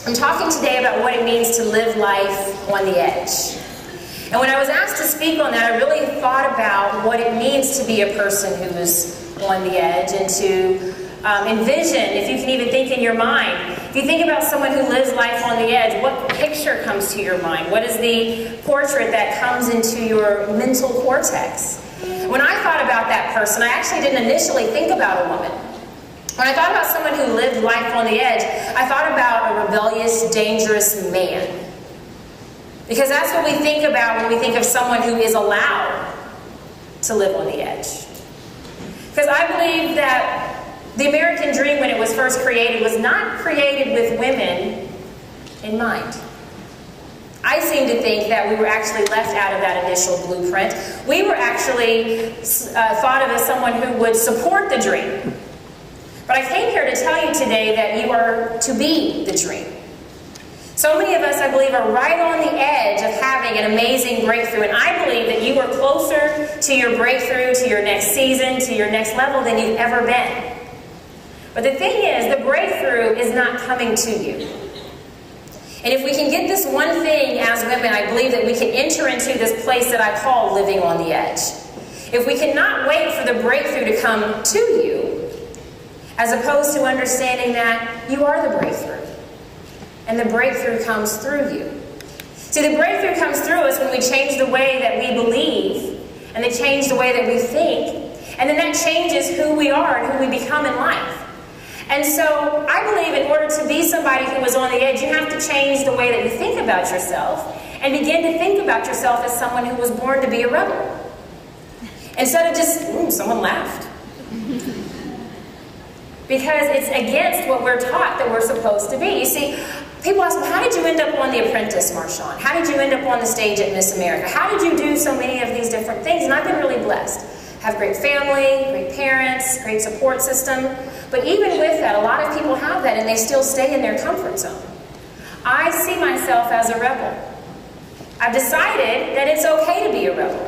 I'm talking today about what it means to live life on the edge. And when I was asked to speak on that, I really thought about what it means to be a person who is on the edge, and to envision, if you can even think in your mind, if you think about someone who lives life on the edge, what picture comes to your mind? What is the portrait that comes into your mental cortex? When I thought about that person, I actually didn't initially think about a woman. When I thought about someone who lived life on the edge, I thought about a rebellious, dangerous man. Because that's what we think about when we think of someone who is allowed to live on the edge. Because I believe that the American dream, when it was first created, was not created with women in mind. I seem to think that we were actually left out of that initial blueprint. We were actually thought of as someone who would support the dream. But I came here to tell you today that you are to be the dream. So many of us, I believe, are right on the edge of having an amazing breakthrough. And I believe that you are closer to your breakthrough, to your next season, to your next level than you've ever been. But the thing is, the breakthrough is not coming to you. And if we can get this one thing as women, I believe that we can enter into this place that I call living on the edge. If we cannot wait for the breakthrough to come to you, as opposed to understanding that you are the breakthrough. And the breakthrough comes through you. See, the breakthrough comes through us when we change the way that we believe, and they change the way that we think, and then that changes who we are and who we become in life. And so I believe in order to be somebody who is on the edge, you have to change the way that you think about yourself and begin to think about yourself as someone who was born to be a rebel. Instead of just, someone laughed. Because it's against what we're taught that we're supposed to be. You see, people ask, well, how did you end up on The Apprentice, Marshawn? How did you end up on the stage at Miss America? How did you do so many of these different things? And I've been really blessed. I have great family, great parents, great support system. But even with that, a lot of people have that and they still stay in their comfort zone. I see myself as a rebel. I've decided that it's okay to be a rebel.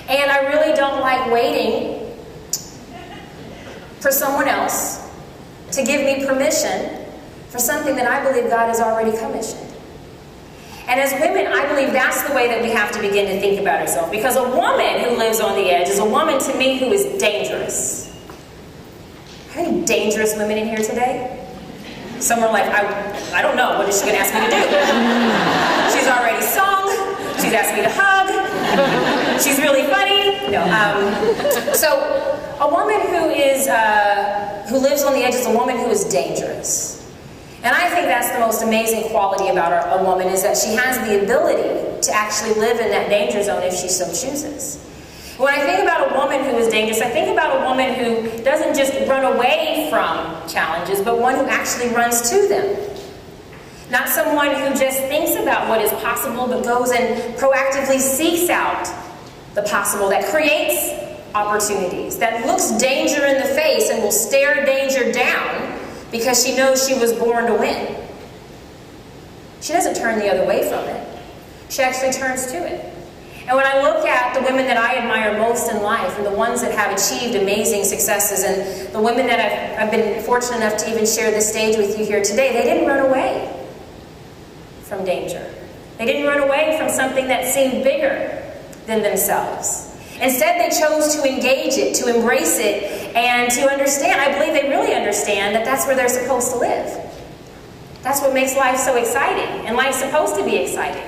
And I really don't like waiting for someone else to give me permission for something that I believe God has already commissioned. And as women, I believe that's the way that we have to begin to think about ourselves. Because a woman who lives on the edge is a woman to me who is dangerous. Are there any dangerous women in here today? Some are like, I don't know, what is she going to ask me to do? She's already sung, she's asked me to hug, she's really funny. No. So a woman who lives on the edge is a woman who is dangerous. And I think that's the most amazing quality about a woman, is that she has the ability to actually live in that danger zone if she so chooses. When I think about a woman who is dangerous, I think about a woman who doesn't just run away from challenges, but one who actually runs to them. Not someone who just thinks about what is possible, but goes and proactively seeks out the possible, that creates opportunities, that looks danger in the face and will stare danger down because she knows she was born to win. She doesn't turn the other way from it. She actually turns to it. And when I look at the women that I admire most in life, and the ones that have achieved amazing successes, and the women that I've been fortunate enough to even share this stage with you here today, they didn't run away from danger. They didn't run away from something that seemed bigger than themselves. Instead, they chose to engage it, to embrace it, and to understand. I believe they really understand that that's where they're supposed to live. That's what makes life so exciting, and life's supposed to be exciting.